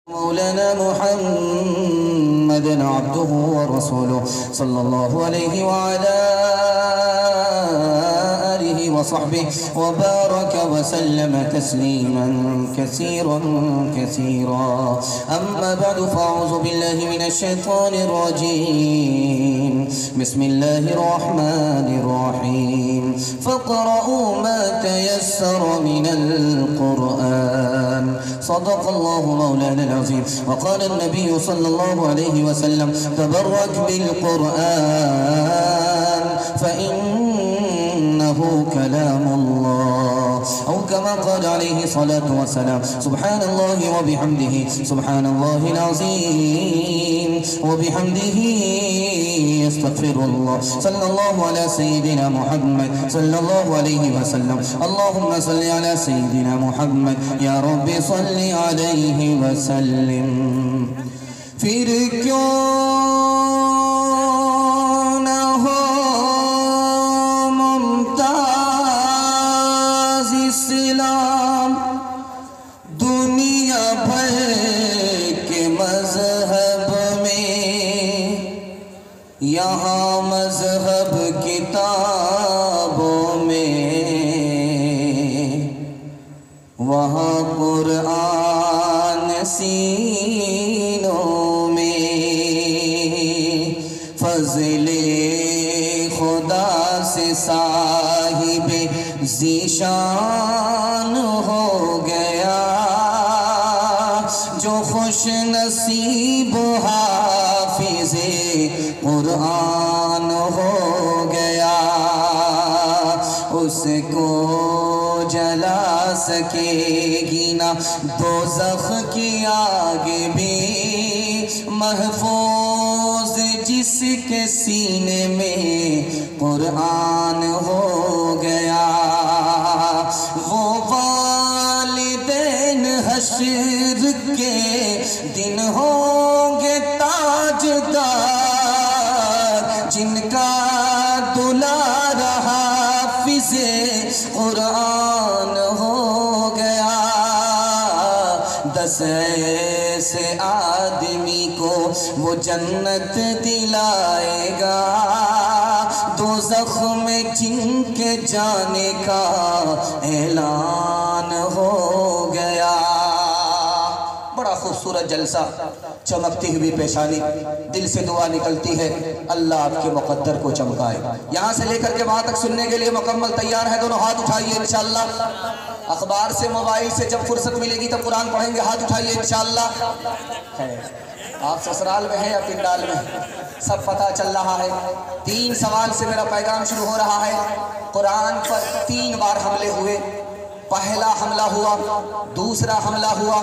مولانا محمد عبده ورسوله صلى الله عليه وعلى آله وصحبه وبارك وسلم تسليما كثيرا كثيرا. أما بعد فأعوذ بالله من الشيطان الرجيم. بسم الله الرحمن الرحيم. فاقرؤوا ما تيسر من القرآن. صدق الله مولانا العظيم. وقال النبي صلى الله عليه وسلم: تبرك بالقرآن فإنه كلام الله، أو كما قال عليه الصلاة والسلام: سبحان الله وبحمده سبحان الله العظيم وبحمده استغفر الله. صلى الله على سيدنا محمد صلى الله عليه وسلم. اللهم صل على سيدنا محمد يا رب صل عليه وسلم. پھر کیوں نہ ہو ممتاز اسلام دنیا بھر کے مذہب میں، یہاں مذہب کتابوں میں، وہاں قرآن سینوں میں. فضل خدا سے صاحب ذیشان ہو گیا، جو خوش نصیب حافظ قرآن ہو گیا. اس کو جلا سکے گی نہ دوزخ کی آگ بھی، محفوظ جس کے سینے میں قرآن ہو گیا. وہ والدین حشر کے دن ہوں گے تاجدار، جن کا دلار حافظ قرآن ہو گیا. 10 ایسے آدمی کو وہ جنت دلائے گا، دوزخ میں جن کے جانے کا اعلان ہو گیا. بڑا خوبصورت جلسہ، چمکتی ہوئی پیشانی، دل سے دعا نکلتی ہے اللہ آپ کے مقدر کو چمکائے. یہاں سے لے کر کے وہاں تک سننے کے لیے مکمل تیار ہے؟ دونوں ہاتھ اٹھائیے انشاءاللہ. اخبار سے موبائل سے جب فرصت ملے گی تب قرآن پڑھیں گے. ہاتھ اٹھائیے انشاءاللہ. آپ سسرال میں ہیں یا پنڈال میں؟ سب پتہ چل رہا ہے. 3 سوال سے میرا پیغام شروع ہو رہا ہے. قرآن پر 3 بار حملے ہوئے. پہلا حملہ ہوا، دوسرا حملہ ہوا،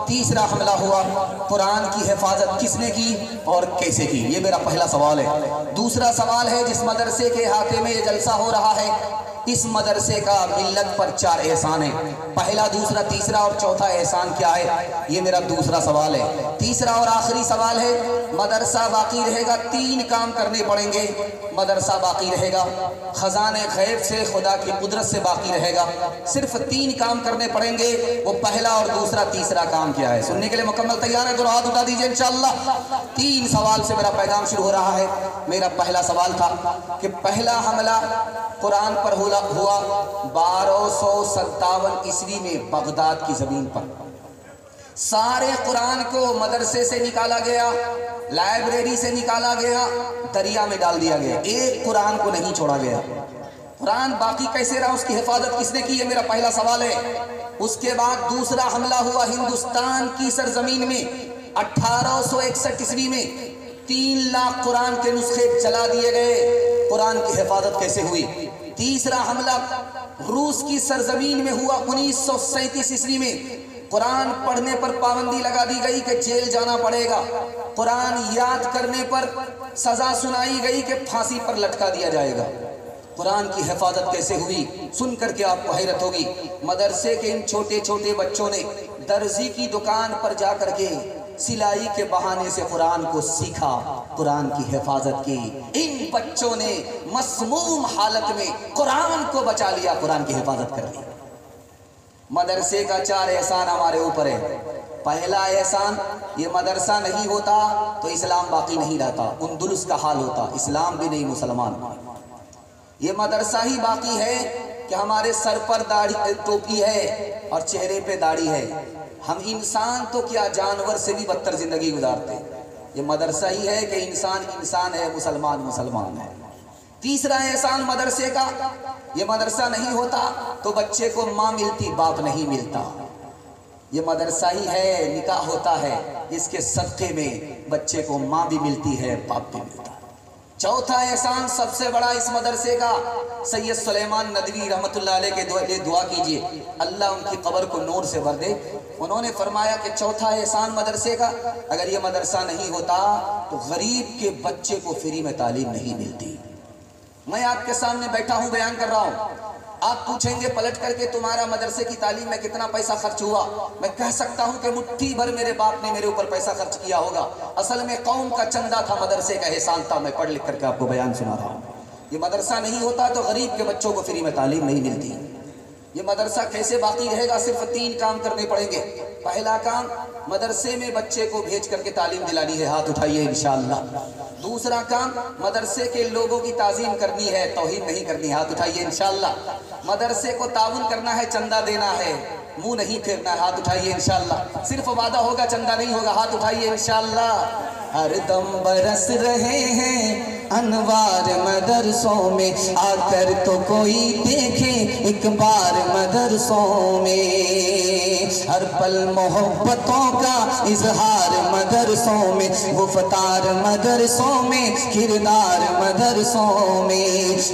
تیسرا حملہ ہوا. قرآن کی حفاظت کس نے کی اور کیسے کی؟ یہ میرا پہلا سوال ہے. دوسرا سوال ہے، جس مدرسے کے احاطے میں یہ جلسہ ہو رہا ہے، اس مدرسے کا ملت پر 4 احسان ہے. پہلا، دوسرا، تیسرا اور چوتھا احسان کیا ہے؟ یہ میرا دوسرا سوال ہے. تیسرا اور آخری سوال ہے، مدرسہ باقی رہے گا، 3 کام کرنے پڑیں گے. مدرسہ باقی رہے گا، خزانے غیب سے خدا کی قدرت سے باقی رہے گا. صرف 3 کام کرنے پڑیں گے. وہ پہلا اور دوسرا تیسرا کام کیا ہے؟ سننے کے لیے مکمل تیار ہے؟ دونوں ہاتھ اٹھا دیجئے انشاءاللہ. 3 سوال سے میرا پیغام شروع ہو رہا ہے. میرا پہلا سوال تھا کہ پہلا حملہ قرآن پر ہوا 1257 عیسوی میں بغداد کی زمین پر. سارے قرآن کو مدرسے سے نکالا گیا، لائبریری سے نکالا گیا، دریا میں ڈال دیا گیا. ایک قرآن کو نہیں چھوڑا گیا. قرآن باقی کیسے رہا؟ اس کی حفاظت کس نے کی؟ یہ میرا پہلا سوال ہے. اس کے بعد دوسرا حملہ ہوا ہندوستان کی سرزمین میں 1861 عیسوی میں. 3 لاکھ قرآن کے نسخے جلا دیے گئے. قرآن کی حفاظت کیسے ہوئی؟ تیسرا حملہ روس کی سرزمین میں ہوا 1937 عیسوی میں. قرآن پڑھنے پر پابندی لگا دی گئی کہ جیل جانا پڑے گا. قرآن یاد کرنے پر سزا سنائی گئی کہ پھانسی پر لٹکا دیا جائے گا. قرآن کی حفاظت کیسے ہوئی؟ سن کر کے آپ کو حیرت ہوگی. مدرسے کے ان چھوٹے چھوٹے بچوں نے درزی کی دکان پر جا کر کے سلائی کے بہانے سے قرآن کو سیکھا، قرآن کی حفاظت کی. ان بچوں نے مسموم حالت میں قرآن کو بچا لیا، قرآن کی حفاظت کر لی. مدرسے کا 4 احسان ہمارے اوپر ہے. پہلا احسان، یہ مدرسہ نہیں ہوتا تو اسلام باقی نہیں رہتا، اندلس کا حال ہوتا، اسلام بھی نہیں مسلمان۔ یہ مدرسہ ہی باقی ہے کہ ہمارے سر پر داڑھی ٹوپی ہے اور چہرے پہ داڑھی ہے، ہم انسان تو کیا جانور سے بھی بدتر زندگی گزارتے۔ یہ مدرسہ ہی ہے کہ انسان انسان ہے، مسلمان مسلمان ہے۔ تیسرا احسان مدرسے کا، یہ مدرسہ نہیں ہوتا تو بچے کو ماں ملتی باپ نہیں ملتا، یہ مدرسہ ہی ہے، نکاح ہوتا ہے اس کے صدقے میں بچے کو ماں بھی ملتی ہے باپ بھی ملتا ہے۔ چوتھا احسان سب سے بڑا اس مدرسے کا، سید سلیمان ندوی رحمۃ اللہ علیہ کے لیے دعا کیجئے، اللہ ان کی قبر کو نور سے بھر دے۔ انہوں نے فرمایا کہ چوتھا احسان مدرسے کا، اگر یہ مدرسہ نہیں ہوتا تو غریب کے بچے کو فری میں تعلیم نہیں ملتی۔ میں آپ کے سامنے بیٹھا ہوں، بیان کر رہا ہوں، آپ پوچھیں گے پلٹ کر کے تمہارا مدرسے کی تعلیم میں کتنا پیسہ خرچ ہوا، میں کہہ سکتا ہوں کہ مٹھی بھر میرے باپ نے میرے اوپر پیسہ خرچ کیا ہوگا، اصل میں قوم کا چندہ تھا، مدرسے کا احسان تھا، میں پڑھ لکھ کر کے آپ کو بیان سنا رہا ہوں۔ یہ مدرسہ نہیں ہوتا تو غریب کے بچوں کو فری میں تعلیم نہیں ملتی۔ یہ مدرسہ کیسے باقی رہے گا؟ صرف 3 کام کرنے پڑیں گے۔ پہلا کام، مدرسے میں بچے کو بھیج کر کے تعلیم دلانی ہے، ہاتھ اٹھائیے انشاءاللہ۔ دوسرا کام، مدرسے کے لوگوں کی تعظیم کرنی ہے، توہین نہیں کرنی، ہاتھ اٹھائیے انشاءاللہ۔ مدرسے کو تعاون کرنا ہے، چندہ دینا ہے، منہ نہیں پھیرنا ہے، ہاتھ اٹھائیے انشاءاللہ۔ صرف وعدہ ہوگا، چندہ نہیں ہوگا، ہاتھ اٹھائیے انشاءاللہ۔ ہر دم برس رہے ہیں انوار مدرسوں میں، آ کر تو کوئی دیکھے ایک بار مدرسوں میں، ہر پل محبتوں کا اظہار مدرسوں میں، گفتار مدرسوں میں، کردار مدرسوں میں،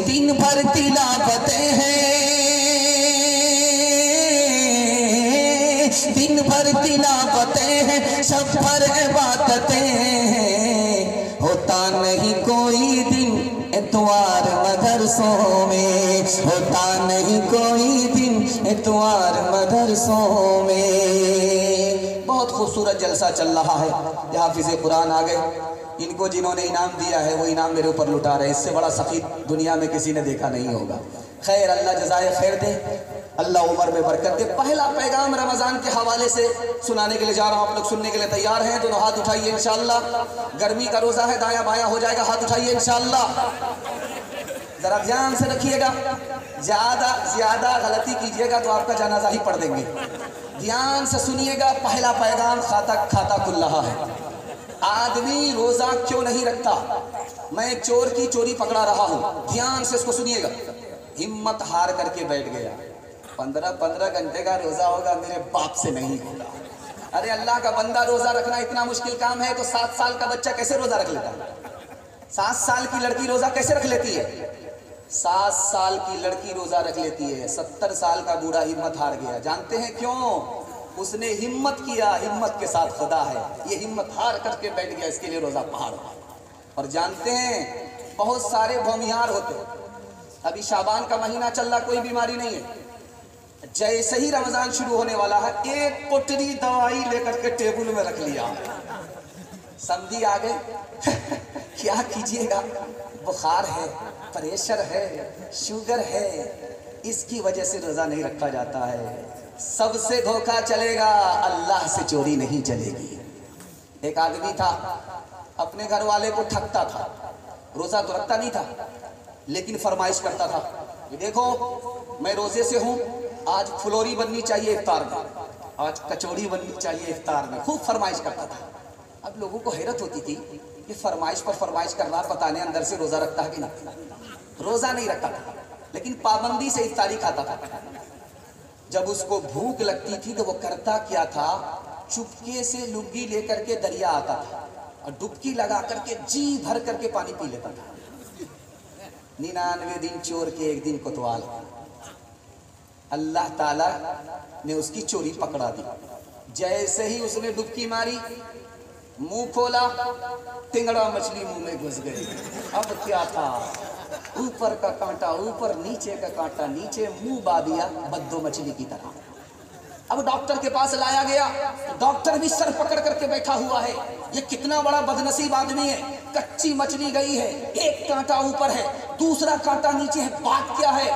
دن بھر تلاوتیں ہیں، دن بھر تلاوتیں ہیں، شب بھر عبادتیں ہیں، ہوتا نہیں کوئی دن اتوار مدرسوں میں، ہوتا نہیں کوئی دن اتوار مدرسوں میں۔ بہت خوبصورت جلسہ چل رہا ہے، یہ حافظ قرآن آ گئے، ان کو جنہوں نے انعام دیا ہے وہ انعام میرے اوپر لٹا رہے ہیں، اس سے بڑا سخی دنیا میں کسی نے دیکھا نہیں ہوگا۔ خیر، اللہ جزائے خیر دے، اللہ عمر میں برکت دے۔ پہلا پیغام رمضان کے حوالے سے سنانے کے لیے جا رہا ہوں، آپ لوگ سننے کے لیے تیار ہیں؟ دونوں ہاتھ اٹھائیے انشاءاللہ۔ گرمی کا روزہ ہے، دایاں بایاں ہو جائے گا، ہاتھ اٹھائیے انشاءاللہ۔ ذرا دھیان سے رکھیے گا، زیادہ غلطی کیجیے گا تو آپ کا جنازہ ہی پڑھ دیں گے۔ دھیان سے سنیے گا، پہلا پیغام کھاتا کھل رہا ہے۔ آدمی روزہ کیوں نہیں رکھتا؟ میں چور کی چوری پکڑا رہا ہوں، دھیان سے اس کو سنیے گا۔ ہمت ہار کر کے بیٹھ گیا، 15 گھنٹے کا روزہ ہوگا، میرے باپ سے نہیں ہوگا۔ ارے اللہ کا بندہ، روزہ رکھنا اتنا مشکل کام ہے تو 7 سال کا بچہ کیسے روزہ رکھ لیتا ہے؟ 7 سال کی لڑکی روزہ کیسے رکھ لیتی ہے؟ 7 سال کی لڑکی روزہ رکھ لیتی ہے، 70 سال کا بوڑھا ہمت ہار گیا۔ جانتے ہیں کیوں؟ اس نے ہمت کیا، ہمت کے ساتھ خدا ہے، یہ ہمت ہار کر کے بیٹھ گیا، اس کے لیے روزہ پہاڑ ہوا۔ اور جانتے ہیں بہت سارے بھومیار ہوتے، ابھی شعبان کا مہینہ چل رہا، کوئی بیماری نہیں ہے، جیسے ہی رمضان شروع ہونے والا ہے ایک پوٹلی دوائی لے کر کے ٹیبل میں رکھ لیا، سمجھی آ گئے۔ کیا کیجئے گا؟ بخار ہے، پریشر ہے، شوگر ہے، اس کی وجہ سے روزہ نہیں رکھا جاتا ہے۔ سب سے دھوکہ چلے گا، اللہ سے چوری نہیں چلے گی۔ ایک آدمی تھا، اپنے گھر والے کو ٹھگتا تھا، روزہ تو رکھتا نہیں تھا لیکن فرمائش کرتا تھا کہ دیکھو میں روزے سے ہوں، آج پھلوری بننی چاہیے افطار میں، آج کچوڑی بننی چاہیے افطار میں، خوب فرمائش کرتا تھا۔ اب لوگوں کو حیرت ہوتی تھی کہ فرمائش پر فرمائش کر رہا، پتہ نہیں اندر سے روزہ رکھتا ہے کہ نہیں۔ روزہ نہیں رکھتا تھا لیکن پابندی سے افطاری کھاتا تھا۔ جب اس کو بھوک لگتی تھی تو وہ کرتا کیا تھا، چپکے سے لنگی لے کر کے دریا آتا تھا اور ڈبکی لگا کر کے جی بھر کر کے پانی پی لیتا تھا۔ 99 دن چور کے ایک دن کوتوال، اللہ تعالیٰ نے اس کی چوری پکڑا دی۔ جیسے ہی اس نے ڈبکی ماری، منہ کھولا، ٹنگڑا مچھلی منہ میں گھس گئی۔ اب کیا تھا؟ اوپر کا کانٹا اوپر، نیچے کا کانٹا نیچے، منہ با دیا بدو مچھلی کی طرح۔ اب ڈاکٹر کے پاس لایا گیا، ڈاکٹر بھی سر پکڑ کر کے بیٹھا ہوا ہے، یہ کتنا بڑا بدنصیب آدمی ہے، کچی مچھلی گئی ہے، ایک کانٹا اوپر ہے، دوسرا کانٹا نیچے ہے، بات کیا ہے؟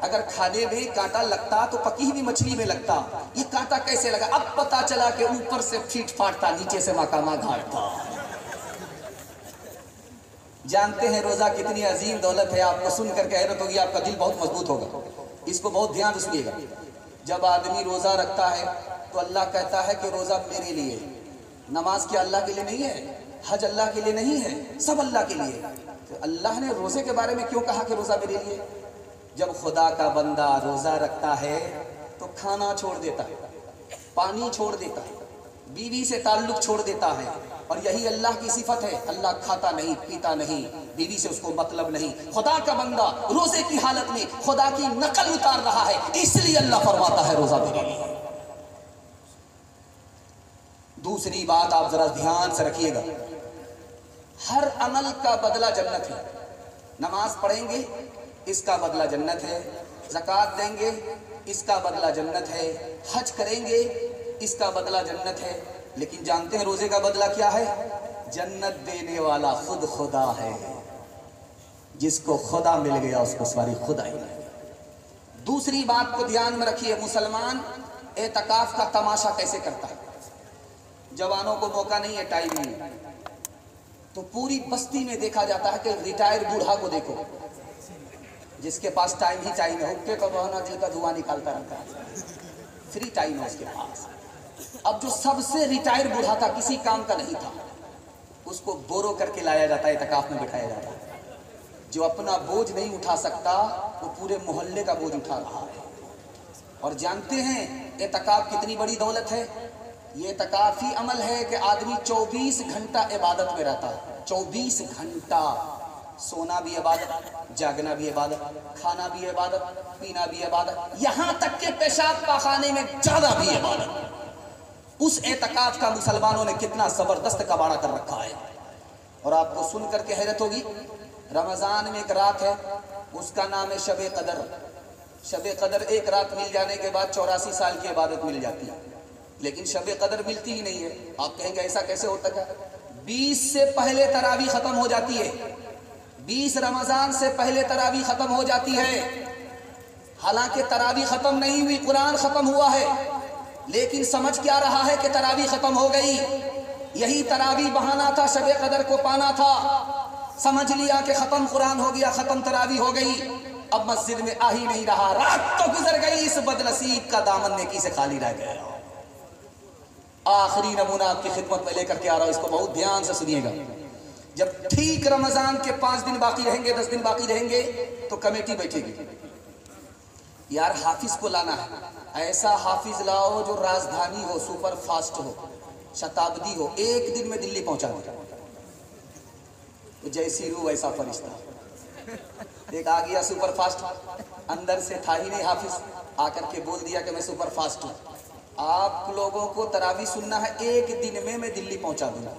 اگر کھانے میں کانٹا لگتا تو پکی ہوئی مچھلی میں لگتا، یہ کانٹا کیسے لگا؟ اب پتا چلا کہ اوپر سے پھیٹ پھاٹتا، نیچے سے مقامہ گھاٹتا۔ جانتے ہیں روزہ کتنی عظیم دولت ہے؟ آپ کو سن کر کے حیرت ہوگی، آپ کا دل بہت مضبوط ہوگا، اس کو بہت دھیان سے سنیے گا۔ جب آدمی روزہ رکھتا ہے تو اللہ کہتا ہے کہ روزہ میرے لیے، نماز کیا اللہ کے لیے نہیں ہے؟ حج اللہ کے لیے نہیں ہے؟ سب اللہ کے لیے۔ تو اللہ نے روزے کے بارے میں کیوں کہا کہ روزہ میرے لیے؟ جب خدا کا بندہ روزہ رکھتا ہے تو کھانا چھوڑ دیتا ہے، پانی چھوڑ دیتا ہے، بیوی سے تعلق چھوڑ دیتا ہے، اور یہی اللہ کی صفت ہے، اللہ کھاتا نہیں پیتا نہیں، بیوی سے اس کو مطلب نہیں۔ خدا کا بندہ روزے کی حالت میں خدا کی نقل اتار رہا ہے، اس لیے اللہ فرماتا ہے روزہ میرے لیے۔ دوسری بات آپ ذرا دھیان سے رکھیے گا، ہر عمل کا بدلہ جنت ہے۔ نماز پڑھیں گے اس کا بدلہ جنت ہے، زکوٰۃ دیں گے اس کا بدلہ جنت ہے، حج کریں گے اس کا بدلہ جنت ہے، لیکن جانتے ہیں روزے کا بدلہ کیا ہے؟ جنت دینے والا خود خدا ہے، جس کو خدا مل گیا اس کو ساری خدا ہی۔ دوسری بات کو دھیان میں رکھیے، مسلمان اعتکاف کا تماشا کیسے کرتا ہے؟ جوانوں کو موقع نہیں ہے، ٹائم نہیں ہے، تو پوری بستی میں دیکھا جاتا ہے کہ ریٹائر بوڑھا کو دیکھو، جس کے پاس ٹائم ہی ٹائم ہے، حقے کا بہانا دل کا دھواں نکالتا رہتا ہے، فری ٹائم ہے اس کے پاس۔ اب جو سب سے ریٹائر بوڑھا تھا، کسی کام کا نہیں تھا، اس کو بورو کر کے لایا جاتا ہے، اعتکاف میں بٹھایا جاتا ہے۔ جو اپنا بوجھ نہیں اٹھا سکتا وہ پورے محلے کا بوجھ اٹھا رہا ہے۔ اور جانتے ہیں اعتکاف کتنی بڑی دولت ہے؟ یہ اعتکافی عمل ہے کہ آدمی 24 گھنٹہ عبادت میں رہتا ہے، 24 گھنٹہ، سونا بھی عبادت، جاگنا بھی عبادت، کھانا بھی عبادت، پینا بھی عبادت، یہاں تک کہ پیشاب پاخانے میں جانا بھی عبادت۔ اس اعتکاف کا مسلمانوں نے کتنا زبردست کباڑہ کر رکھا ہے۔ اور آپ کو سن کر کے حیرت ہوگی، رمضان میں ایک رات ہے، اس کا نام ہے شب قدر۔ شب قدر ایک رات مل جانے کے بعد 84 سال کی عبادت مل جاتی ہے، لیکن شب قدر ملتی ہی نہیں ہے۔ آپ کہیں گے ایسا کیسے ہوتا ہے؟ 20 سے پہلے تراویح ختم ہو جاتی ہے، 20 رمضان سے پہلے تراویح ختم ہو جاتی ہے۔ حالانکہ تراویح ختم نہیں ہوئی، قرآن ختم ہوا ہے، لیکن سمجھ کیا رہا ہے کہ تراویح ختم ہو گئی؟ یہی تراویح بہانا تھا، شب قدر کو پانا تھا۔ سمجھ لیا کہ ختم قرآن ہو گیا، ختم تراویح ہو گئی، اب مسجد میں آ ہی نہیں رہا، رات تو گزر گئی، اس بدنصیب کا دامن نیکی سے خالی رہ گیا۔ آخری نمونہ آپ کی خدمت میں لے کر کے آ رہا ہوں، اس کو بہت دھیان سے سنیے گا۔ جب ٹھیک رمضان کے 5 دن باقی رہیں گے، 10 دن باقی رہیں گے، تو کمیٹی بیٹھے گی، یار حافظ کو لانا ہے، ایسا حافظ لاؤ جو راجدھانی ہو، سپر فاسٹ ہو، شتابدی ہو، ایک دن میں دلی پہنچا دے۔ تو جیسی روح ویسا فرشتہ، ایک آ گیا سپر فاسٹ، اندر سے تھا ہی نہیں حافظ، آ کر کے بول دیا کہ میں سپر فاسٹ ہوں، آپ لوگوں کو تراویح سننا ہے، ایک دن میں دلی پہنچا دوں گا۔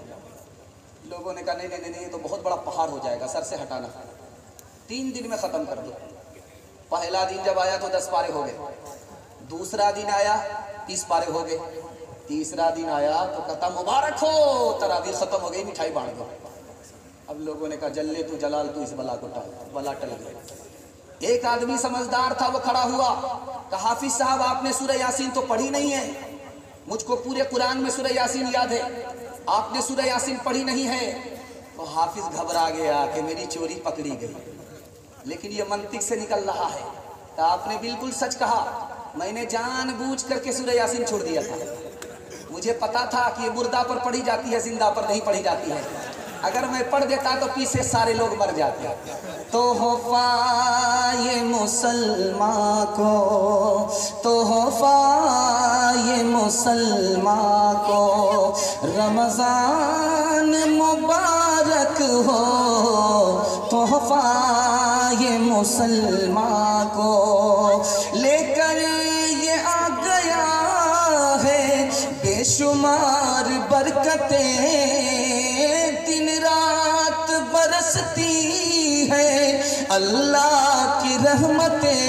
لوگوں نے کہا نہیں نہیں نہیں، یہ تو بہت بڑا پہاڑ ہو جائے گا، سر سے ہٹانا، 3 دن میں ختم کر دو۔ پہلا دن جب آیا تو 10 پارے ہو گئے، دوسرا دن آیا 30 پارے ہو گئے، تیسرا دن آیا تو کہتا مبارک ہو، تراویح ختم ہو گئی، مٹھائی بانٹ دو۔ اب لوگوں نے کہا جلے تو جلال تو اس بلا کو ٹال، بلا ٹل گئی۔ ایک آدمی سمجھدار تھا، وہ کھڑا ہوا، کہا حافظ صاحب آپ نے سورہ یاسین تو پڑھی نہیں ہے، مجھ کو پورے قرآن میں سورہ یاسین یاد ہے، آپ نے سورہ یاسین پڑھی نہیں ہے۔ تو حافظ گھبرا گیا کہ میری چوری پکڑی گئی، لیکن یہ منطق سے نکل رہا ہے، تو آپ نے بالکل سچ کہا، میں نے جان بوجھ کر کے سورہ یاسین چھوڑ دیا تھا، مجھے پتا تھا کہ یہ مردہ پر پڑھی جاتی ہے، زندہ پر نہیں پڑھی جاتی ہے، اگر میں پڑھ دیتا تو پیچھے سارے لوگ مر جاتے۔ تحفہ یہ مسلمان کو، تحفہ یہ مسلمان کو، رمضان مبارک ہو، تحفہ یہ مسلمان کو، لے کر یہ آ گیا ہے بے شمار برکتیں، دن رات برستی ہے اللہ کی رحمتیں،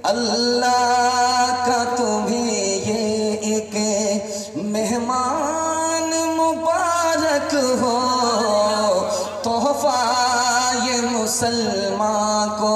اللہ کا تمہیں یہ ایک مہمان مبارک ہو، تحفہ یہ مسلمان کو،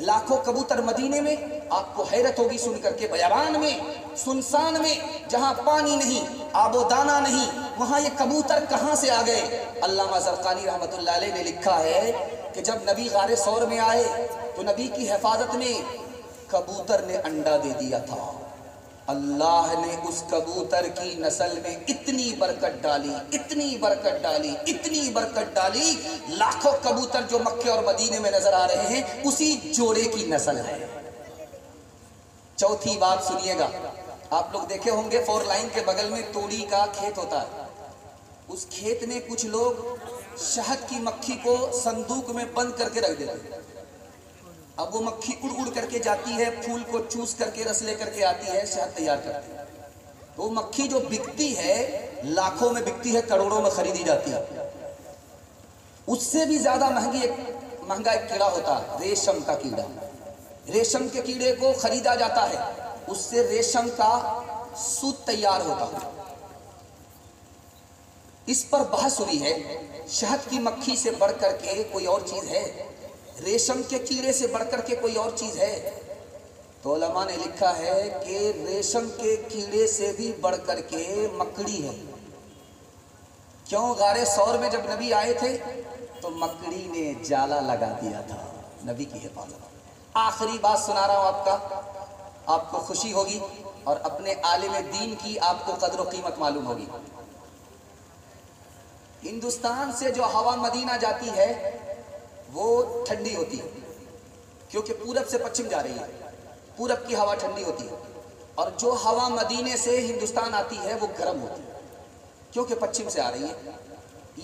لاکھوں کبوتر مدینے میں، آپ کو حیرت ہوگی سن کر کے، بیابان میں، سنسان میں، جہاں پانی نہیں، آب و دانہ نہیں، وہاں یہ کبوتر کہاں سے آ گئے؟ علامہ زرقانی رحمۃ اللہ علیہ نے لکھا ہے کہ جب نبی غار ثور میں آئے تو نبی کی حفاظت میں کبوتر نے انڈا دے دیا تھا، اللہ نے اس کبوتر کی نسل میں اتنی برکت ڈالی، اتنی برکت ڈالی، اتنی برکت ڈالی، لاکھوں کبوتر جو مکے اور مدینے میں نظر آ رہے ہیں اسی جوڑے کی نسل ہے۔ چوتھی بات سنیے گا، آپ لوگ دیکھے ہوں گے 4 لائن کے بغل میں توڑی کا کھیت ہوتا ہے، اس کھیت میں کچھ لوگ شہد کی مکھی کو صندوق میں بند کر کے رکھ دیتے ہیں، اب وہ مکھی اڑ اڑ کر کے جاتی ہے، پھول کو چوس کر کے رس لے کر کے آتی ہے، شہد تیار کرتی ہے، تو وہ مکھی جو بکتی ہے لاکھوں میں بکتی ہے، کروڑوں میں خریدی جاتی ہے۔ اس سے بھی زیادہ مہنگا ایک کیڑا ہوتا ہے، ریشم کا کیڑا، ریشم کے کیڑے کو خریدا جاتا ہے، اس سے ریشم کا سوت تیار ہوتا ہے۔ اس پر بحث ہوئی ہے، شہد کی مکھی سے بڑھ کر کے کوئی اور چیز ہے؟ ریشم کے کیڑے سے بڑھ کر کے کوئی اور چیز ہے؟ تو علماء نے لکھا ہے کہ ریشم کے کیڑے سے بھی بڑھ کر کے مکڑی ہے۔ کیوں؟ غار ثور میں جب نبی آئے تھے تو مکڑی نے جالا لگا دیا تھا نبی کی حفاظت۔ آخری بات سنا رہا ہوں آپ کا، آپ کو خوشی ہوگی اور اپنے عالم دین کی آپ کو قدر و قیمت معلوم ہوگی۔ ہندوستان سے جو ہوا مدینہ جاتی ہے وہ ٹھنڈی ہوتی ہے، کیونکہ پورب سے پچھم جا رہی ہے، پورب کی ہوا ٹھنڈی ہوتی ہے، اور جو ہوا مدینے سے ہندوستان آتی ہے وہ گرم ہوتی ہے، کیونکہ پچھم سے آ رہی ہے۔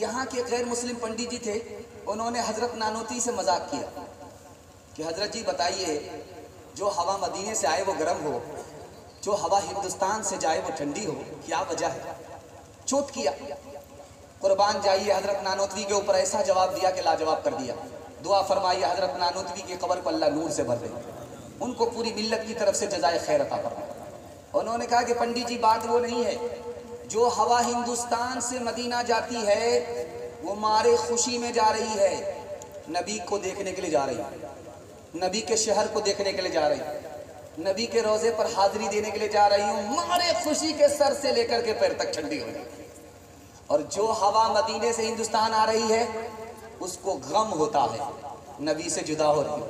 یہاں کے غیر مسلم پنڈت جی تھے، انہوں نے حضرت نانوتوی سے مذاق کیا کہ حضرت جی بتائیے، جو ہوا مدینے سے آئے وہ گرم ہو، جو ہوا ہندوستان سے جائے وہ ٹھنڈی ہو، کیا وجہ ہے؟ چوٹ کیا۔ قربان جائیے، حضرت نانوتوی کے اوپر ایسا جواب دیا کہ لاجواب کر دیا۔ دعا فرمائیے حضرت نانوتوی کی قبر کو اللہ نور سے بھر دے، ان کو پوری ملت کی طرف سے جزائے خیر عطا فرمائے۔ انہوں نے کہا کہ پنڈت جی بات وہ نہیں ہے، جو ہوا ہندوستان سے مدینہ جاتی ہے وہ مارے خوشی میں جا رہی ہے، نبی کو دیکھنے کے لیے جا رہی ہے، نبی کے شہر کو دیکھنے کے لیے جا رہی ہے، نبی کے روضے پر حاضری دینے کے لیے جا رہی ہوں، مارے خوشی کے سر سے لے کر کے پیر تک ٹھنڈی ہو جائے۔ اور جو ہوا مدینے سے ہندوستان آ رہی ہے اس کو غم ہوتا ہے، نبی سے جدا ہو رہی ہوں،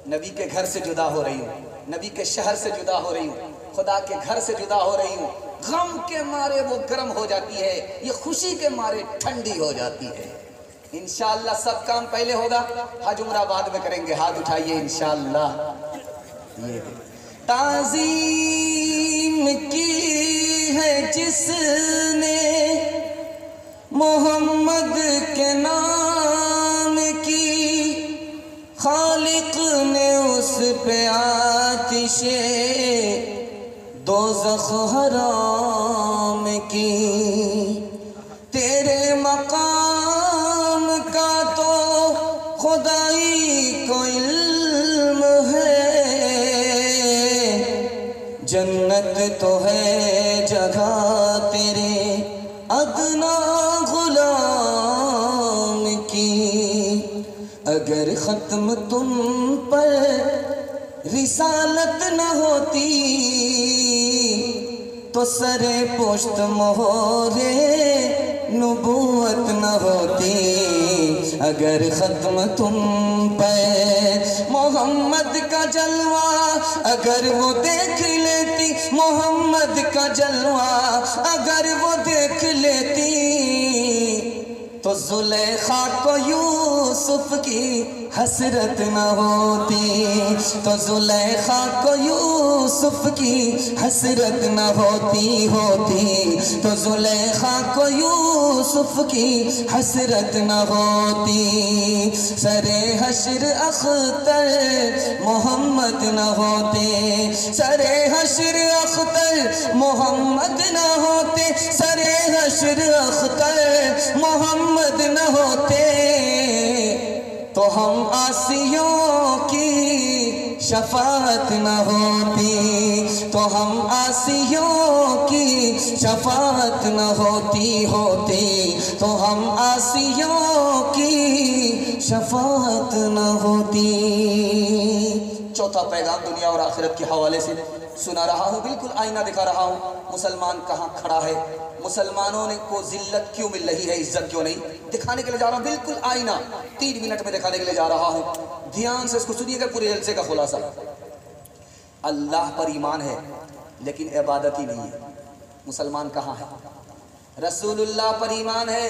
نبی کے گھر سے جدا ہو رہی ہوں، نبی کے شہر سے جدا ہو رہی ہوں، خدا کے گھر سے جدا ہو رہی ہوں، غم کے مارے وہ گرم ہو جاتی ہے، یہ خوشی کے مارے ٹھنڈی ہو جاتی ہے۔ انشاءاللہ سب کام پہلے ہوگا، حج عمرہ بعد میں کریں گے، ہاتھ اٹھائیے انشاءاللہ۔ یہ تعظیم کی ہے جس نے محمد کے نام کی، خالق نے اس پہ آتش دوزخ حرام کی۔ تیرے مقام کا تو خدائی کو علم ہے، جنت تو ہے جگہ تیرے ادنا غلام کی۔ اگر ختم تم پر رسالت نہ ہوتی تو سر پشت مہر نبوت نہ ہوتی۔ اگر ختم تم پر محمد کا جلوہ اگر وہ دیکھ لیتی، محمد کا جلوہ اگر وہ دیکھ لیتی تو زلیخا کو یوسف کی حسرت نہ ہوتی، تو زلیخا کو یوسف کی حسرت نہ ہوتی، تو زلیخا کو یوسف کی حسرت نہ ہوتی۔ سر حشر اختر محمد نہ ہوتے، سر حشر اختر محمد نہ ہوتے، سر حشر اختر محمد نہ ہوتے، تو ہم آسیوں کی شفاعت نہ ہوتی تو ہم عاصیوں کی شفاعت نہ ہوتی تو ہم عاصیوں کی شفاعت نہ ہوتی۔ چوتھا پیغام دنیا اور آخرت کے حوالے سے سنا رہا ہوں، بالکل آئینہ دکھا رہا ہوں، مسلمان کہاں کھڑا ہے، مسلمانوں کو ذلت کیوں مل رہی ہے، عزت کیوں نہیں، دکھانے کے لیے جا رہا ہوں، بالکل آئینہ 3 منٹ میں دکھانے کے لیے جا رہا ہوں۔ دھیان سے اس کو سنیے گا، پورے جلسے کا خلاصہ۔ اللہ پر ایمان ہے لیکن عبادت ہی نہیں ہے، مسلمان کہاں ہے؟ رسول اللہ پر ایمان ہے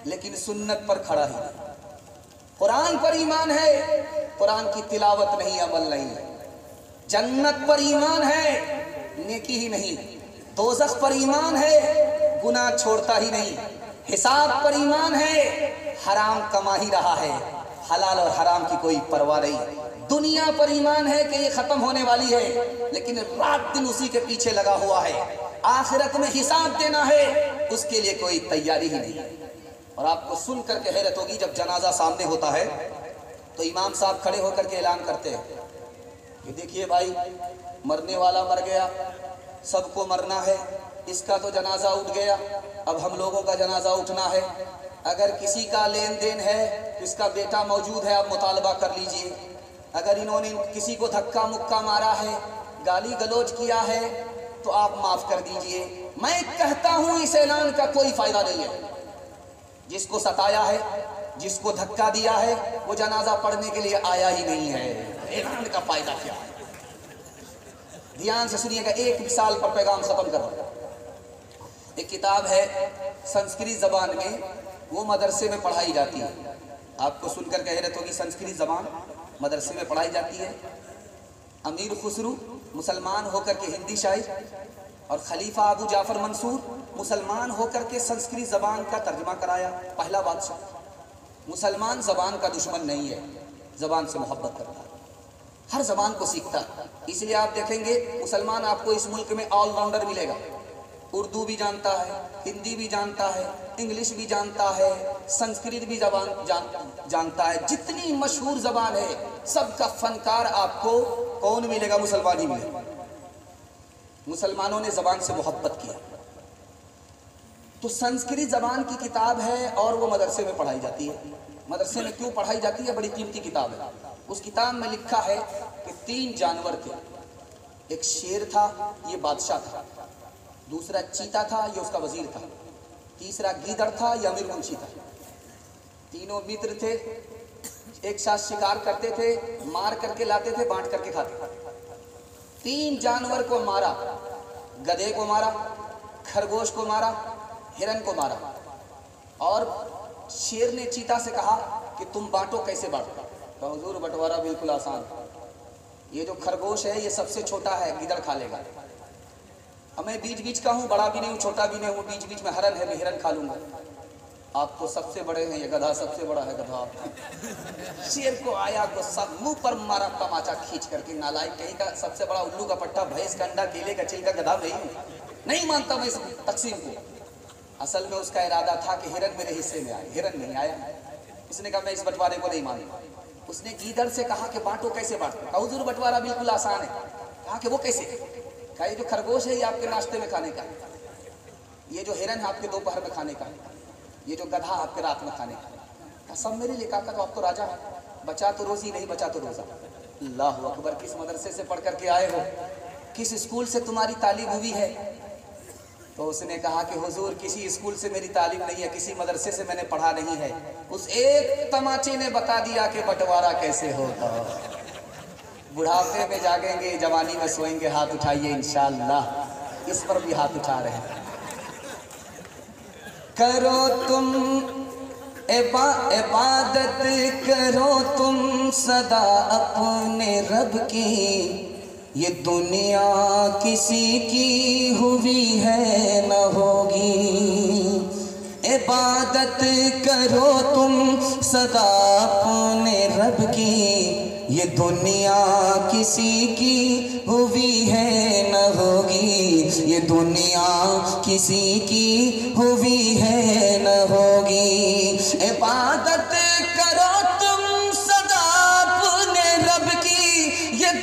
لیکن سنت پر کھڑا ہی نہیں، قرآن پر ایمان ہے، قرآن کی تلاوت نہیں، عمل نہیں، جنت پر ایمان ہے، نیکی ہی نہیں، دوزخ پر ایمان ہے، گناہ چھوڑتا ہی نہیں، حساب پر ایمان ہے، حرام کما ہی رہا ہے، حلال اور حرام کی کوئی پرواہ نہیں، دنیا پر ایمان ہے کہ یہ ختم ہونے والی ہے لیکن رات دن اسی کے پیچھے لگا ہوا ہے، آخرت میں حساب دینا ہے اس کے لیے کوئی تیاری ہی نہیں۔ اور آپ کو سن کر کے حیرت ہوگی، جب جنازہ سامنے ہوتا ہے تو امام صاحب کھڑے ہو کر کے اعلان کرتے ہیں کہ دیکھیے بھائی، مرنے والا مر گیا، سب کو مرنا ہے، اس کا تو جنازہ اٹھ گیا، اب ہم لوگوں کا جنازہ اٹھنا ہے، اگر کسی کا لین دین ہے تو اس کا بیٹا موجود ہے، آپ مطالبہ کر لیجئے، اگر انہوں نے کسی کو دھکا مکا مارا ہے، گالی گلوچ کیا ہے تو آپ معاف کر دیجئے۔ میں کہتا ہوں اس اعلان کا کوئی فائدہ نہیں ہے، جس کو ستایا ہے، جس کو دھکا دیا ہے، وہ جنازہ پڑھنے کے لیے آیا ہی نہیں ہے، اعلان کا فائدہ کیا ہے؟ دھیان سے سنیے گا، ایک مثال پر پیغام ختم کر رہا ہوں۔ ایک کتاب ہے سنسکرت زبان میں، وہ مدرسے میں پڑھائی جاتی ہے، آپ کو سن کر کے حیرت ہوگی، سنسکرت زبان مدرسے میں پڑھائی جاتی ہے۔ امیر خسرو مسلمان ہو کر کے ہندی شاعر، اور خلیفہ ابو جعفر منصور مسلمان ہو کر کے سنسکرت زبان کا ترجمہ کرایا، پہلا بادشاہ۔ مسلمان زبان کا دشمن نہیں ہے، زبان سے محبت کرتا ہے، ہر زبان کو سیکھتا ہے، اس لیے آپ دیکھیں گے مسلمان آپ کو اس ملک میں آل راؤنڈر ملے گا، اردو بھی جانتا ہے، ہندی بھی جانتا ہے، انگلش بھی جانتا ہے، سنسکرت بھی زبان جانتا ہے، جتنی مشہور زبان ہے سب کا فنکار آپ کو کون ملے گا؟ مسلمان ہی ملے گا۔ مسلمانوں نے زبان سے محبت کیا، تو سنسکرت زبان کی کتاب ہے اور وہ مدرسے میں پڑھائی جاتی ہے۔ مدرسے میں کیوں پڑھائی جاتی ہے؟ بڑی قیمتی کتاب ہے۔ اس کتاب میں لکھا ہے کہ 3 جانور تھے، ایک شیر تھا، یہ بادشاہ تھا، دوسرا چیتا تھا، یہ اس کا وزیر تھا، تیسرا گیدڑ تھا، یہ امیر منشی تھا۔ تینوں متر تھے، ایک ساتھ شکار کرتے تھے، مار کر کے لاتے تھے، بانٹ کر کے کھاتے تھے۔ 3 جانور کو مارا، گدھے کو مارا، خرگوش کو مارا، ہرن کو مارا، اور شیر نے چیتا سے کہا کہ تم بانٹو، کیسے بانٹو؟ تو حضور بٹوارا بالکل آسان، یہ جو خرگوش ہے یہ سب سے چھوٹا ہے، گیدڑ کھا لے گا، اب میں بیچ بیچ کا ہوں، بڑا بھی نہیں ہوں چھوٹا بھی نہیں ہوں، بیچ بیچ میں ہرن ہے، میں ہرن کھا لوں گا، آپ تو سب سے بڑے ہیں، یہ گدھا سب سے بڑا ہے، گدھا۔ شیر کو آیا غصہ، منہ پر مارا تماچا کھینچ کر کے، نالائق کہیں کا، سب سے بڑا الو کا پٹا، بھینس کا انڈا، کیلے کا چھلکا، گدھا نہیں مانتا میں اس تقسیم کو۔ اصل میں اس کا ارادہ تھا کہ ہرن میرے حصے میں آئے، ہرن نہیں آیا، اس نے کہا میں اس بٹوارے کو نہیں مانتا۔ اس نے گیدڑ سے کہا کہ بانٹو، کیسے بانٹو؟ کہا حضور بٹوارا بالکل آسان ہے۔ کہا کہ وہ کیسے؟ کہا یہ جو خرگوش ہے یہ آپ کے ناشتے میں کھانے کا، یہ جو ہرن ہے آپ کے دوپہر میں کھانے کا، یہ جو گدھا آپ کے رات میں کھانے کا۔ کہا سب میرے لیے۔ کہا تو آپ تو راجا ہے، بچا تو روزی نہیں، بچا تو روزہ۔ اللہ اکبر، کس مدرسے سے پڑھ کر کے آئے ہو، کس اسکول سے تمہاری تعلیم ہوئی ہے؟ تو اس نے کہا کہ حضور کسی اسکول سے میری تعلیم نہیں ہے، کسی مدرسے سے میں نے پڑھا نہیں ہے۔ اس ایک تماچے نے بتا دیا کہ بٹوارا کیسے ہوتا۔ بڑھاپے میں جاگیں گے، جوانی میں سوئیں گے، ہاتھ اٹھائیے انشاءاللہ۔ اس پر بھی ہاتھ اٹھا رہے ہیں۔ کرو تم عبادت کرو تم سدا اپنے رب کی، یہ دنیا کسی کی ہوئی ہے نہ ہوگی۔ عبادت کرو تم سدا اپنے رب کی، یہ دنیا کسی کی ہوئی ہے نہ ہوگی، یہ دنیا کسی کی ہوئی ہے نہ ہوگی۔ عبادت کرو تم سدا اپنے رب کی، یہ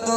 2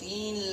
3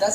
10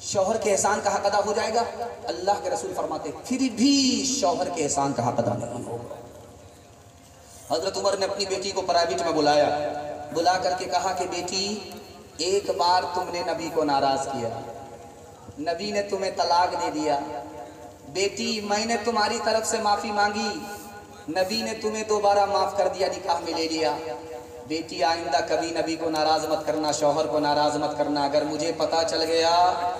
شوہر کے احسان کا حق ادا ہو جائے گا؟ اللہ کے رسول فرماتے پھر بھی شوہر کے احسان کا حق ادا نہیں ہوگا۔ حضرت عمر نے اپنی بیٹی کو پرائیویٹ میں بلایا، بلا کر کے کہا کہ بیٹی ایک بار تم نے نبی کو ناراض کیا، نبی نے تمہیں طلاق دے دیا، بیٹی میں نے تمہاری طرف سے معافی مانگی، نبی نے تمہیں دوبارہ معاف کر دیا، نکاح میں لے لیا، بیٹی آئندہ کبھی نبی کو ناراض مت کرنا، شوہر کو ناراض مت کرنا، اگر مجھے پتا چل گیا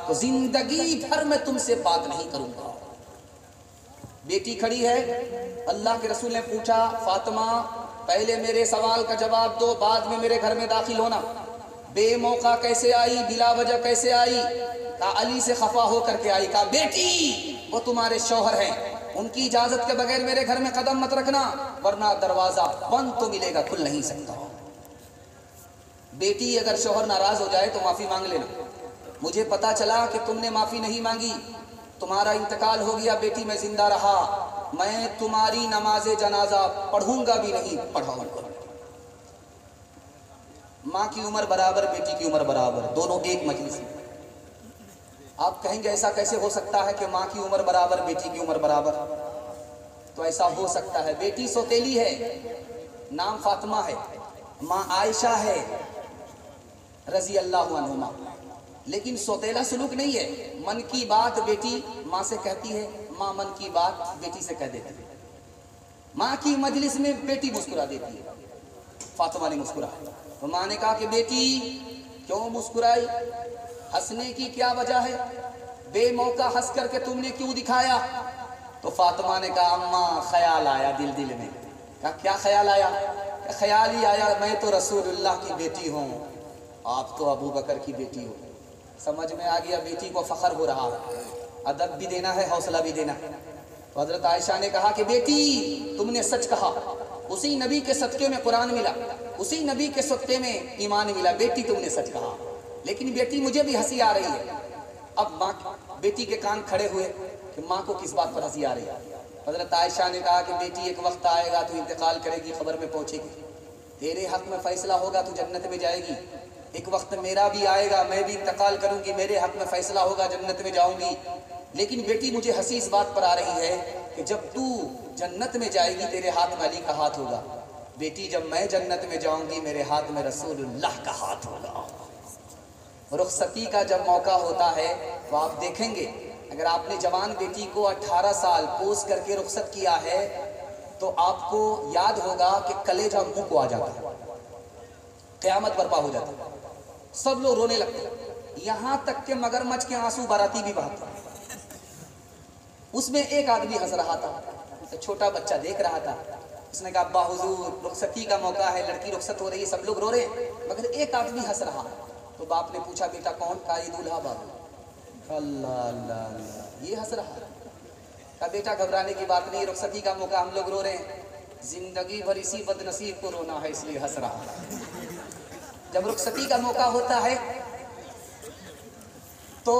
تو زندگی بھر میں تم سے بات نہیں کروں گا۔ بیٹی کھڑی ہے، اللہ کے رسول نے پوچھا فاطمہ پہلے میرے سوال کا جواب دو، بعد میں میرے گھر میں داخل ہونا، بے موقع کیسے آئی، بلا وجہ کیسے آئی؟ کہا علی سے خفا ہو کر کے آئی۔ کہا بیٹی وہ تمہارے شوہر ہیں، ان کی اجازت کے بغیر میرے گھر میں قدم مت رکھنا، ورنہ دروازہ بند تو ملے گا، کھل نہیں سکتا۔ بیٹی اگر شوہر ناراض ہو جائے تو معافی مانگ لینا، مجھے پتا چلا کہ تم نے معافی نہیں مانگی، تمہارا انتقال ہو گیا، بیٹی میں زندہ رہا، میں تمہاری نماز جنازہ پڑھوں گا بھی نہیں، پڑھاؤں گا۔ ماں کی عمر برابر، بیٹی کی عمر برابر، دونوں ایک مجلس میں۔ آپ کہیں گے ایسا کیسے ہو سکتا ہے کہ ماں کی عمر برابر بیٹی کی عمر برابر؟ تو ایسا ہو سکتا ہے، بیٹی سوتیلی ہے، نام فاطمہ ہے، ماں عائشہ ہے رضی اللہ عنہما، لیکن سوتیلا سلوک نہیں ہے، من کی بات بیٹی ماں سے کہتی ہے، ماں من کی بات بیٹی سے کہہ دیتی ہے، ماں کی مجلس میں بیٹی مسکرا دیتی ہے، فاطمہ نے مسکرایا تو ماں نے کہا کہ بیٹی کیوں مسکرائی، ہنسنے کی کیا وجہ ہے، بے موقع ہنس کر کے تم نے کیوں دکھایا؟ تو فاطمہ نے کہا اماں خیال آیا دل میں۔ کہا کیا خیال آیا؟ کہ خیال ہی آیا میں تو رسول اللہ کی بیٹی ہوں، آپ تو ابو بکر کی بیٹی ہو۔ سمجھ میں آ گیا، بیٹی کو فخر ہو رہا، ادب بھی دینا ہے، حوصلہ بھی دینا ہے۔ تو حضرت عائشہ نے کہا کہ بیٹی تم نے سچ کہا، اسی نبی کے صدقے میں قرآن ملا، اسی نبی کے صدقے میں ایمان ملا، بیٹی تم نے سچ کہا، لیکن بیٹی مجھے بھی ہنسی آ رہی ہے۔ اب ماں بیٹی کے کان کھڑے ہوئے کہ ماں کو کس بات پر ہنسی آ رہی ہے؟ حضرت عائشہ نے کہا کہ بیٹی ایک وقت آئے گا تو انتقال کرے گی، خبر میں پہنچے گی، تیرے حق میں فیصلہ ہوگا تو جنت میں جائے گی، ایک وقت میرا بھی آئے گا، میں بھی انتقال کروں گی، میرے حق میں فیصلہ ہوگا، جنت میں جاؤں گی، لیکن بیٹی مجھے ہنسی اس بات پر آ رہی ہے کہ جب تو جنت میں جائے گی تیرے ہاتھ میں علی کا ہاتھ ہوگا، بیٹی جب میں جنت میں جاؤں گی میرے ہاتھ میں رسول اللہ کا ہاتھ ہوگا۔ رخصتی کا جب موقع ہوتا ہے تو آپ دیکھیں گے، اگر آپ نے جوان بیٹی کو 18 سال پوس کر کے رخصت کیا ہے تو آپ کو یاد ہوگا کہ کلیجہ منہ کو آ جاتا ہے، قیامت برپا ہو جاتا ہے، سب لوگ رونے لگتے ہیں، یہاں تک کہ مگرمچھ کے آنسو باراتی بھی بہاتا ہے۔ اس میں ایک آدمی ہنس رہا تھا، چھوٹا بچہ دیکھ رہا تھا، اس نے کہا ابا حضور رخصتی کا موقع ہے، لڑکی رخصت ہو رہی ہے، سب لوگ رو رہے ہیں مگر ایک آدمی ہنس رہا۔ تو باپ نے پوچھا بیٹا کون؟ کہا یہ دولہا بابو۔ اللہ اللہ اللہ، یہ ہنس رہا۔ کہا بیٹا گھبرانے کی بات نہیں، رخصتی کا موقع، ہم لوگ رو رہے ہیں، زندگی بھر اسی بد نصیب کو رونا ہے، اس لیے ہنس رہا۔ جب رخصتی کا موقع ہوتا ہے تو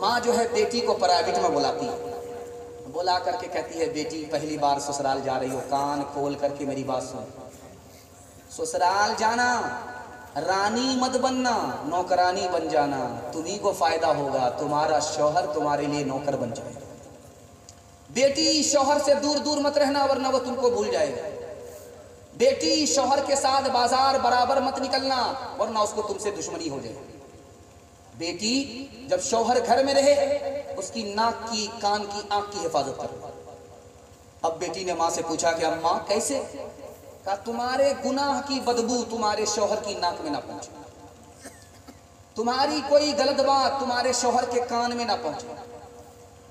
ماں جو ہے بیٹی کو پرائیویٹ میں بلاتی ہے، بلا کر کے کہتی ہے بیٹی پہلی بار سسرال جا رہی ہو، کان کھول کر کے میری بات سن، سسرال جانا رانی مت بننا، نوکرانی بن جانا، تمہیں کو فائدہ ہوگا، تمہارا شوہر تمہارے لیے نوکر بن جائے گا۔ بیٹی شوہر سے دور دور مت رہنا ورنہ وہ تم کو بھول جائے گا، بیٹی شوہر کے ساتھ بازار برابر مت نکلنا ورنہ اس کو تم سے دشمنی ہو جائے گی، بیٹی جب شوہر گھر میں رہے اس کی ناک کی، کان کی، آنکھ کی حفاظت کرو۔ اب بیٹی نے ماں سے پوچھا کہ اماں کیسے؟ کہا تمہارے گناہ کی بدبو تمہارے شوہر کی ناک میں نہ پہنچے، تمہاری کوئی غلط بات تمہارے شوہر کے کان میں نہ پہنچے،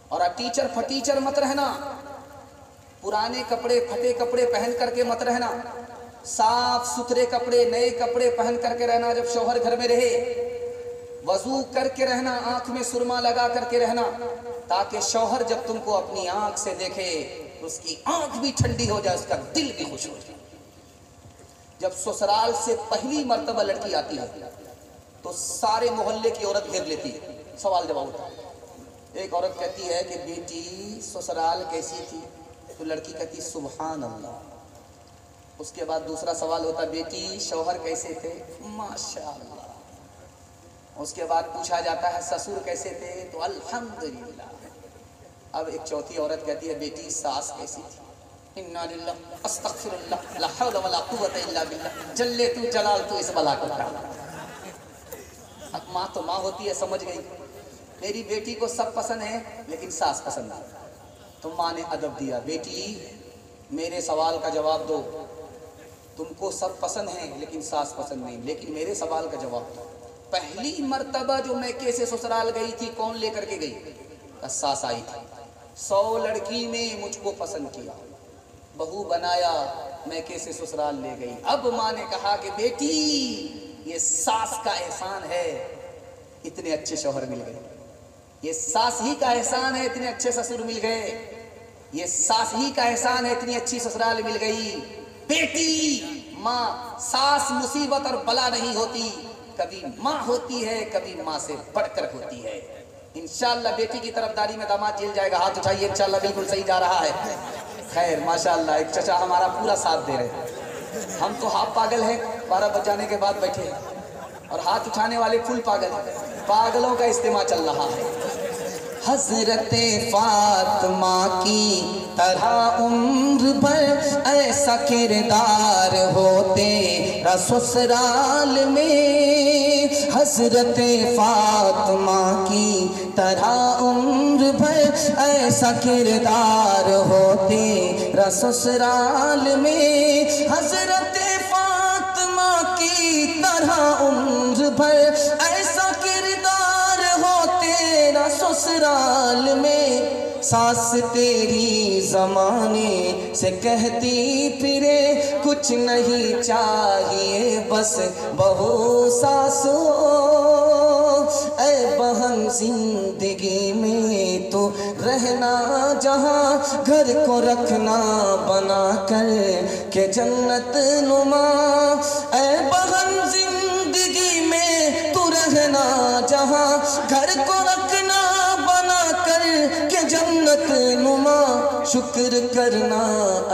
اور ٹیچر پھٹیچر مت رہنا، پرانے کپڑے پھٹے کپڑے پہن کر کے مت رہنا، صاف ستھرے کپڑے نئے کپڑے پہن کر کے رہنا، جب شوہر گھر میں رہے وضو کر کے رہنا، آنکھ میں سرما لگا کر کے رہنا، تاکہ شوہر جب تم کو اپنی آنکھ سے دیکھے اس کی آنکھ بھی ٹھنڈی ہو جائے، اس کا دل بھی خوش ہو جائے۔ جب سسرال سے پہلی مرتبہ لڑکی آتی ہے تو سارے محلے کی عورت گھیر لیتی ہے، سوال جواب ہوتا ہے، ایک عورت کہتی ہے کہ بیٹی سسرال کیسی تھی؟ تو لڑکی کہتی سبحان اللہ۔ اس کے بعد دوسرا سوال ہوتا ہے بیٹی شوہر کیسے تھے؟ ماشاء اللہ۔ اس کے بعد پوچھا جاتا ہے سسر کیسے تھے؟ تو الحمدللہ۔ اب ایک چوتھی عورت کہتی ہے بیٹی ساس کیسی تھی؟ انا للہ استغفر اللہ لا حول ولا قوت الا باللہ، جلے تو جلال تو اس بلا کو ٹال۔ اب ماں تو ماں ہوتی ہے، سمجھ گئی میری بیٹی کو سب پسند ہے لیکن ساس پسند نہیں۔ تو ماں نے ادب دیا، بیٹی میرے سوال کا جواب دو، تم کو سب پسند ہیں لیکن ساس پسند نہیں، لیکن میرے سوال کا جواب دو، پہلی مرتبہ جو میں کیسے سسرال گئی تھی کون لے کر کے گئی؟ ساس آئی تھی۔ 100 لڑکی نے مجھ کو پسند کیا، بہو بنایا، میں کیسے سسرال لے گئی۔ اب ماں نے کہا کہ بیٹی یہ ساس کا احسان ہے، اتنے اچھے شوہر مل گئے، یہ ساس ہی کا احسان ہے، اتنے اچھے سسر مل گئے، یہ ساس ہی کا احسان ہے، اتنی اچھی سسرال مل گئی۔ بیٹی ماں ساس مصیبت اور بلا نہیں ہوتی، کبھی ماں ہوتی ہے، کبھی ماں سے بڑھ کر ہوتی ہے۔ انشاءاللہ بیٹی کی طرفداری میں داماد جیل جائے گا، ہاتھ اٹھائیے، انشاءاللہ بالکل صحیح جا رہا ہے۔ خیر ماشاءاللہ ایک چچا ہمارا پورا ساتھ دے رہے ہیں، ہم تو ہاف پاگل ہیں، 12 بج جانے کے بعد بیٹھے ہیں، اور ہاتھ اٹھانے والے فل پاگل ہیں، پاگلوں کا اجتماع چل رہا ہے۔ حضرت فاطمہ کی طرح عمر بھر ایسا کردار ہو تیرا سسرال میں، حضرت فاطمہ کی طرح عمر بھر ایسا کردار ہو تیرا سسرال میں، حضرت فاطمہ کی طرح عمر بھر ایسا کردار ہو تیرا سسرال میں۔ ساس تیری زمانے سے کہتی پھرے کچھ نہیں چاہیے بس بہو ساس ہو، اے بہن زندگی میں تو رہنا جہاں گھر کو رکھنا بنا کر کہ جنت نما، اے بہن زندگی میں تو رہنا جہاں گھر کو رکھنا بنا کر کہ جنت نما، شکر کرنا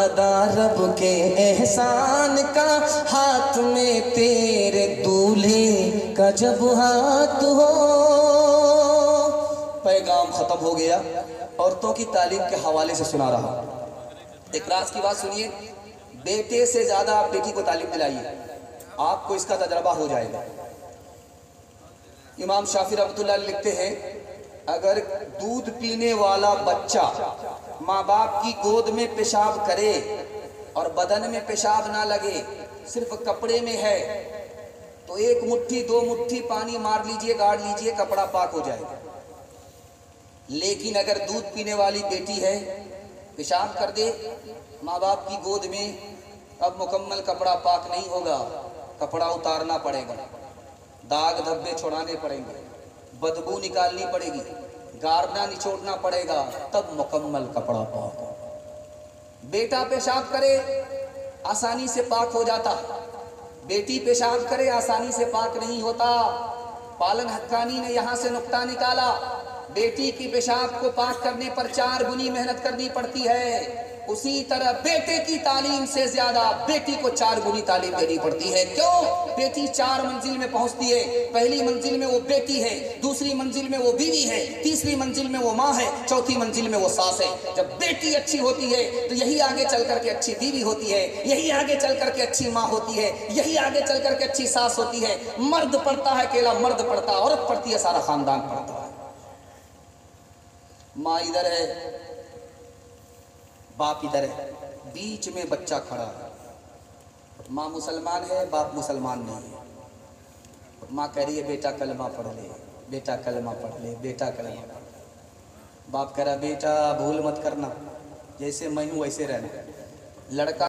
ادا رب کے احسان کا، ہاتھ میں تیرے دولہے کا جب ہاتھ ہو۔ پیغام ختم ہو گیا، عورتوں کی تعلیم کے حوالے سے سنا رہا۔ ایک راز کی بات سنیے، بیٹے سے زیادہ آپ بیٹی کو تعلیم دلائیے، آپ کو اس کا تجربہ ہو جائے گا۔ امام شافعی رحمۃ اللہ علیہ لکھتے ہیں اگر دودھ پینے والا بچہ ماں باپ کی گود میں پیشاب کرے اور بدن میں پیشاب نہ لگے، صرف کپڑے میں ہے، تو 1 مٹھی 2 مٹھی پانی مار لیجئے، گاڑ لیجئے، کپڑا پاک ہو جائے گا۔ لیکن اگر دودھ پینے والی بیٹی ہے، پیشاب کر دے ماں باپ کی گود میں، اب مکمل کپڑا پاک نہیں ہوگا، کپڑا اتارنا پڑے گا، داغ دھبے چھوڑانے پڑیں گے، بدبو نکالنی پڑے گی، گارنا نچوڑنا پڑے گا، تب مکمل کپڑا پاک ہو۔ بیٹا پیشاب کرے آسانی سے پاک ہو جاتا، بیٹی پیشاب کرے آسانی سے پاک نہیں ہوتا۔ پالن حقانی نے یہاں سے نقطہ نکالا، بیٹی کی پیشاب کو پاک کرنے پر 4 گنی محنت کرنی پڑتی ہے، اسی طرح بیٹے کی تعلیم سے زیادہ بیٹی کو 4 گنی تعلیم دینی پڑتی ہے۔ کیوں؟ بیٹی 4 منزل میں پہنچتی ہے، پہلی منزل میں وہ بیٹی ہے، دوسری منزل میں وہ بیوی ہے، تیسری منزل میں وہ ماں ہے، چوتھی منزل میں وہ ساس ہے۔ جب بیٹی اچھی ہوتی ہے تو یہی آگے چل کر کے اچھی بیوی ہوتی ہے، یہی آگے چل کر کے اچھی ماں ہوتی ہے، یہی آگے چل کر کے اچھی ساس ہوتی ہے۔ مرد پڑھتا ہے اکیلا مرد پڑھتا ہے، عورت پڑھتی ہے سارا خاندان پڑھتا ہے۔ ماں ادھر ہے، باپ ادھر ہے، بیچ میں بچہ کھڑا ہے، ماں مسلمان ہے، باپ مسلمان نہیں ہے۔ ماں کہہ رہی ہے بیٹا کلمہ پڑھ لے، بیٹا کلمہ پڑھ لے، بیٹا کلمہ پڑھ لے۔ باپ کہہ رہا بیٹا بھول مت کرنا، جیسے میں ہوں ویسے رہنا۔ لڑکا